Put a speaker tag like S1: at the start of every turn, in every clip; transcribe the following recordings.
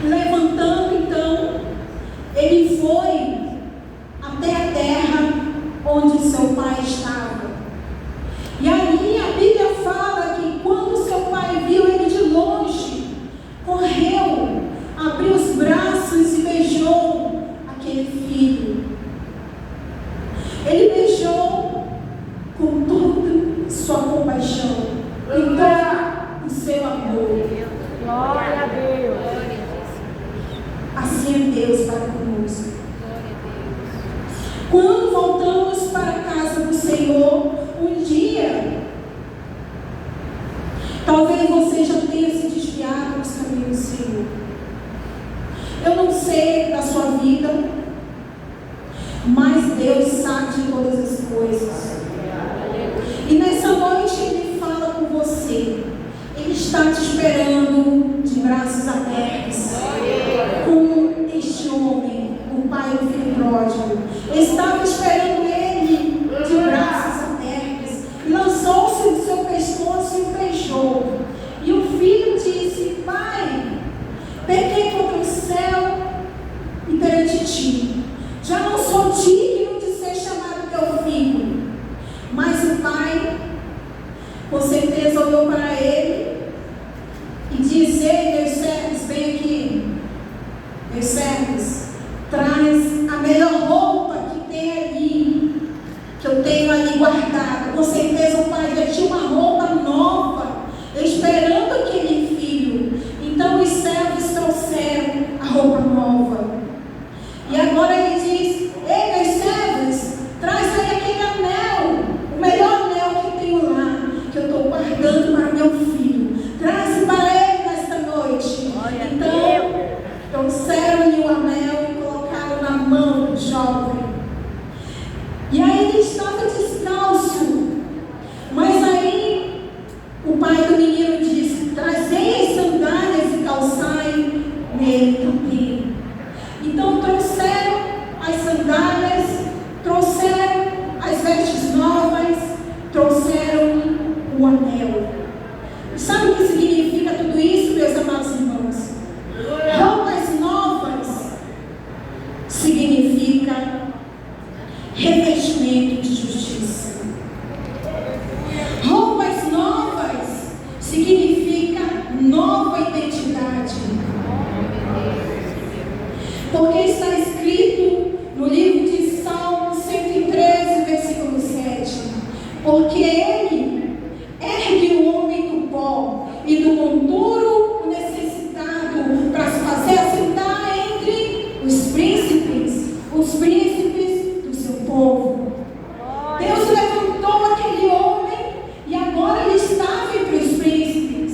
S1: levantando então, ele foi até a terra onde seu pai estava. E ali a Bíblia fala que quando seu pai viu ele de longe, correu, abriu os braços e beijou aquele filho. Ele beijou com toda sua compaixão, com todo o seu amor.
S2: Glória a Deus.
S1: Assim é Deus para conosco. Quando voltamos para a casa do Senhor, um dia, talvez você já tenha se desviado dos caminhos do Senhor. Eu não sei da sua vida, mas Deus sabe de todas as coisas. E nessa noite Ele fala com você. Ele está te esperando de braços abertos, como este homem, o pai do filho pródigo. Estava esperando ele de braços abertos, lançou-se no seu pescoço e o beijou. E o filho disse: Pai, pequei contra o céu e perante ti. Já não sou digno de ser chamado teu filho. Mas o pai, com certeza, olhou para ele e disse: Ei, meus servos, vem aqui. Meus servos, traz a melhor roupa que tem ali, que eu tenho ali guardada. Com certeza o pai já tinha uma roupa nova, esperando aquele filho. Então os servos trouxeram a roupa nova. E agora ele diz: Ei, meus servos, traz aí aquele anel, o melhor anel que tenho lá, que eu estou guardando para meu filho. Traz para ele nesta noite. Então, trouxeram-lhe o anel e colocaram na mão do jovem. E aí ele estava descalço. Mas aí o pai do menino disse: Trazei as sandálias e calçai nele também. Então trouxeram as sandálias, trouxeram as vestes novas, trouxeram o anel. E sabe o que significa tudo isso, meus amados irmãos? Roupas novas significa revestimento de justiça. Roupas novas significa nova identidade. Porque está escrito no livro de Salmo 113, versículo 7. Porque ele ergue o homem do pó e do monturo o necessitado, para se fazer assentar entre os príncipes do seu povo. Deus levantou aquele homem e agora ele estava entre os príncipes.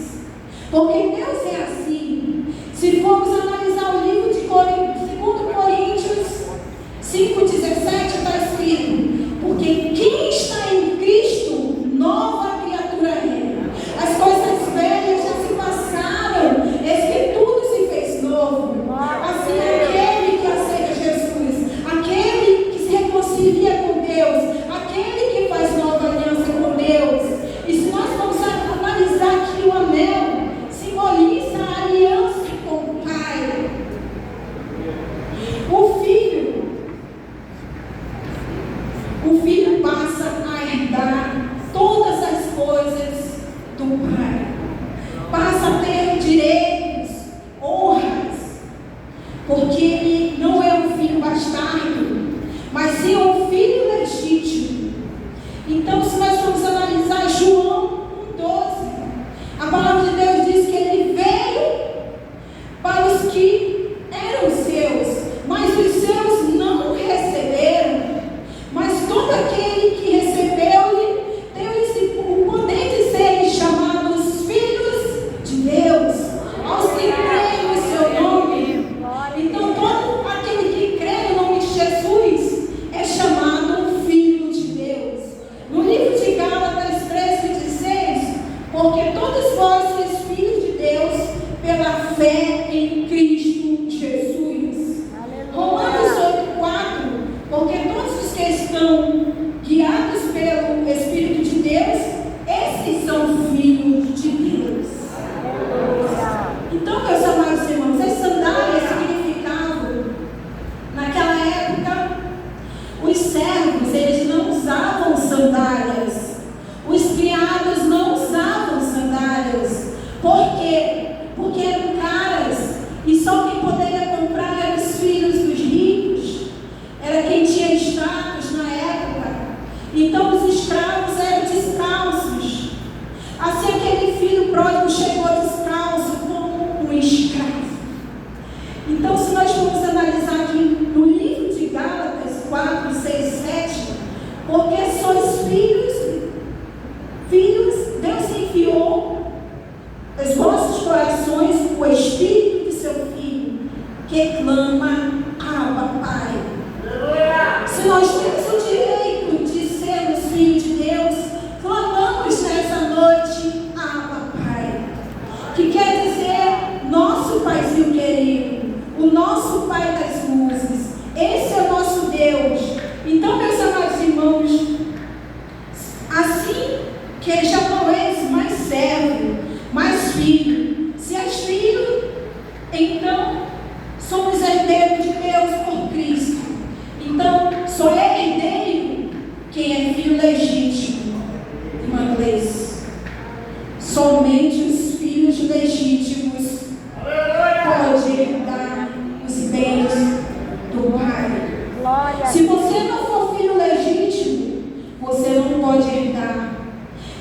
S1: Porque Deus é assim. Se formos analisar o livro de 2 Coríntios 5,17, está escrito: porque quem está em Cristo, nova criatura é. As coisas velhas já se passaram, eis que tudo se fez novo. Assim, aquele que aceita Jesus, aquele que se reconcilia com Deus, aquele que faz nova aliança com Deus. E se nós vamos analisar que o anel simboliza a aliança com o Pai. O filho passa a herdar todas as coisas do Pai. Passa a ter direitos, honras, porque ele não é um filho bastardo, mas sim um filho legítimo. Então, se nós formos analisar João 1,12, a palavra de Deus diz que ele veio para os que eram seus, mas os seus não o receberam. Mas todo aquele que recebeu-lhe, deu-lhe o poder de serem chamados filhos de Deus, aos que creem no seu nome. Então, todo aquele que crê no nome de Jesus é chamado filho de Deus. No livro de Gálatas 3,16, porque todos vós sois filhos de Deus pela fé em Cristo Jesus. Romanos 8,4, porque todos os que estão guiados pelo Espírito de Deus, esses são filhos de Deus. Então, meus amados irmãos, as sandálias que clama, Abba, Pai. Se nós temos o direito de sermos filhos de Deus, clamamos nessa noite, Abba, Pai. Que quer dizer nosso Paizinho querido, o nosso Pai das luzes. Esse é o nosso Deus. Então, meus amados irmãos, assim que já não és mais servo, mais filho. Se és filho, então somos herdeiros de Deus por Cristo. Então, só é herdeiro quem é filho legítimo. Irmã Gleice, somente os filhos legítimos podem herdar os bens do Pai. Se você não for filho legítimo, você não pode herdar.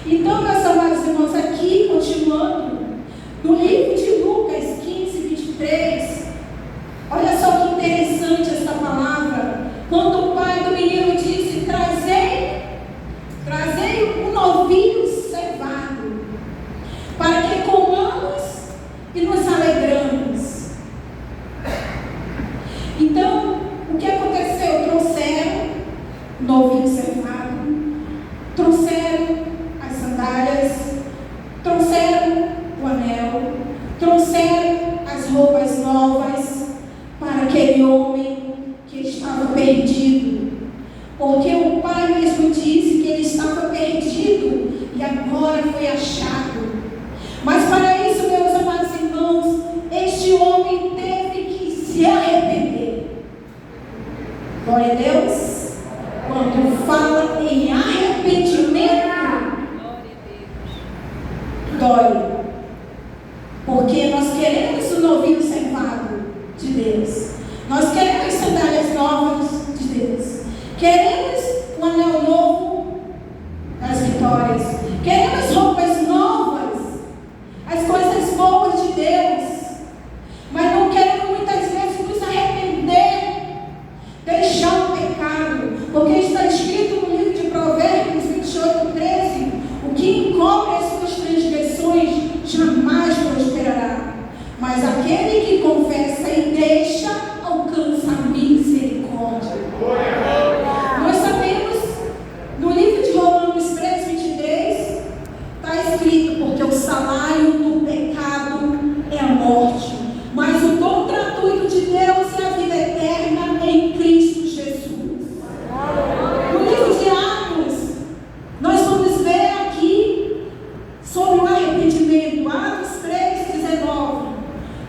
S1: Então, meus amados irmãos, aqui, continuando, no livro de Lucas 15, 23, olha só que interessante essa palavra. Quando o pai do menino disse: trazei um novilho cevado, para que comamos e nos alegramos. Então, o que aconteceu? Trouxeram o novilho cevado, trouxeram as sandálias, trouxeram o anel, trouxeram as roupas novas para aquele homem que estava perdido, porque o pai mesmo disse que ele estava perdido e agora foi achado. Mas para isso, meus amados irmãos, este homem teve que se arrepender. Glória a Deus. Quando fala em arrependimento, dói. Porque nós queremos o novinho cevado de Deus. Nós queremos sandálias novas de Deus. Queremos um anel novo das vitórias. Queremos roupas novas. As coisas boas de Deus. Mas não queremos muitas vezes nos arrepender. Deixar o pecado. Porque está escrito no livro de Provérbios 28, 13. O que encobre as suas transgressões jamais prosperará, mas aquele que confessa e deixa alcança a misericórdia. Nós sabemos, no livro de Romanos 3, 23, está escrito: porque o salário do pecado é a morte, mas o dom gratuito de Deus é a vida eterna em Cristo Jesus. No livro de Atos, nós vamos ver aqui sobre o arrependimento. Atos 3, 19.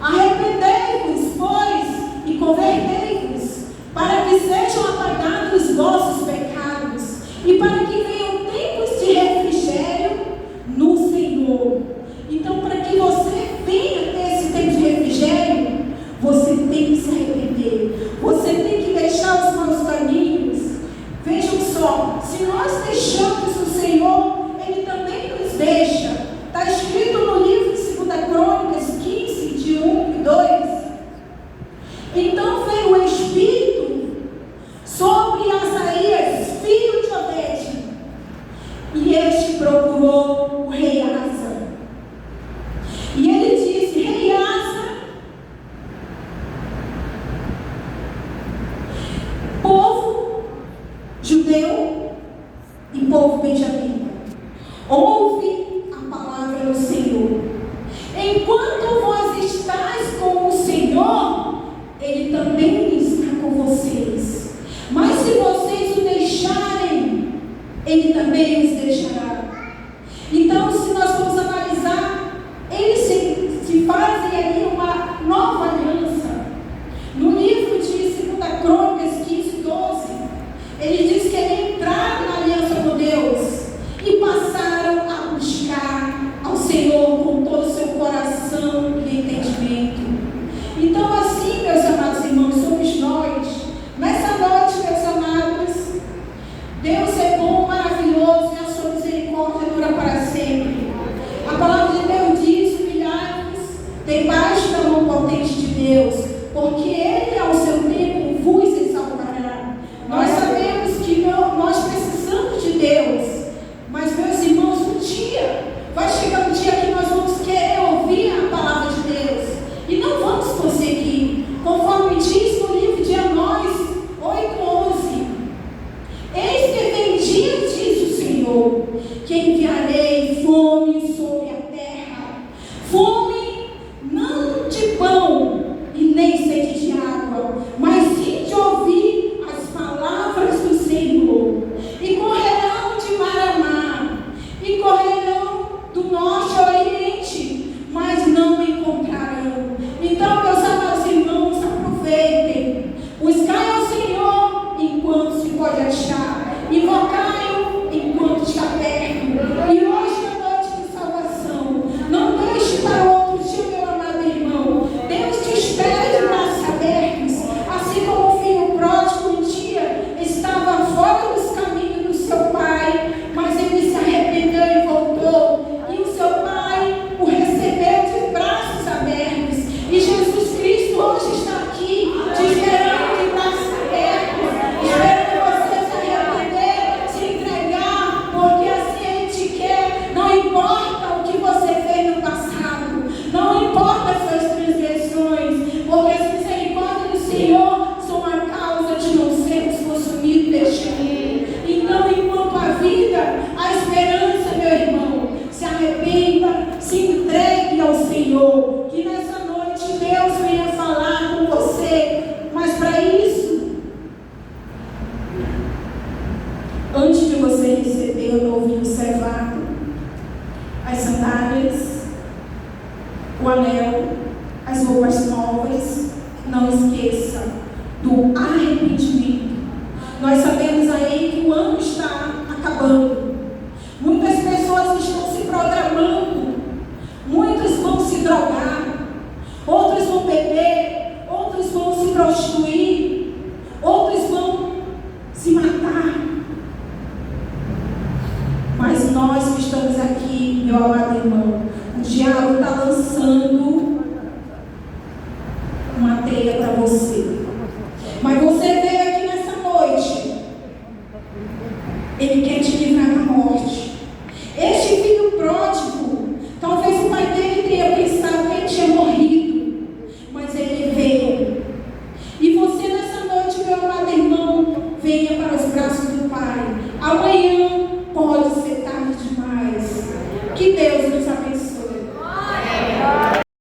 S1: Arrependei-vos, pois, e convertei-vos, para que sejam apagados os vossos pecados, e para que venham tempos de refrigério no Senhor. Então, para que você venha ter esse tempo de refrigério, você tem que se arrepender. Você tem que deixar os maus caminhos. Vejam só, se nós deixamos o Senhor, Ele também nos deixa. Está escrito no livro de 2 Crônicas 15, de 1 e 2. Então veio o Espírito sobre Asaías, filho de Obed, e este procurou o rei Asa. E ele disse: rei Asa, povo judeu e povo benjamita, ouve a palavra do Senhor. Enquanto vós estáis com o Senhor, Ele também está com vocês. Mas se vocês o deixarem, Ele também os deixará. Então, se nós formos analisar, eles se fazem ali uma nova aliança. No livro de 2 Crônicas 15, 12, ele diz que eles entraram na aliança com Deus e passaram a buscar ao Senhor com todo o seu coração e entendimento. Então, assim, meus amados irmãos, somos nós. Nessa noite, meus amados, Deus é bom, maravilhoso, e a sua misericórdia dura para sempre. A palavra de Deus diz: humilhai-vos debaixo da mão potente de Deus, porque Ele ao seu tempo vos exaltará. Nós sabemos que nós precisamos de Deus, mas, meus irmãos, um dia vai chegar um dia que nós vamos querer ouvir a palavra de Deus e não vamos conseguir, conforme de pão e nem sede de água, mas sim de ouvir as palavras do Senhor. E correrão de mar a mar, e correrão do norte ao oriente, mas não encontrarão. Então, meus amados irmãos, aproveitem. Buscai ao Senhor enquanto se pode achar. Invocai-o enquanto está perto. E hoje é noite de salvação. Não deixe para outro dia, meu amado irmão. Deus te espera de braços abertos. Assim como o filho pródigo um dia estava fora dos caminhos do seu pai, mas ele se arrependeu e voltou. E o seu pai o recebeu de braços abertos. E Jesus Cristo hoje está aqui, te esperando de braços abertos, esperando você se arrepender, se entregar, porque assim Ele te quer. Não importa o que você fez no passado, não importa as suas transgressões, porque as misericórdias do Senhor são a causa de não sermos consumidos deste mundo. Então, enquanto a vida, a esperança, meu irmão, se arrependa, se entregue ao Senhor. Que nessa noite Deus venha falar com você. Mas para isso, antes de você receber o novinho cevado, as sandálias, o anel, as roupas novas, não esqueça do arrependimento. Nós sabemos aí que o ano está acabando. Muitas pessoas estão se programando. Muitos vão se drogar. Outros vão beber. Outros vão se prostituir. Outros vão se matar. Mas nós que estamos aqui, meu amado irmão, o diabo está lançando uma teia para você. Mas você veio aqui nessa noite. Ele quer te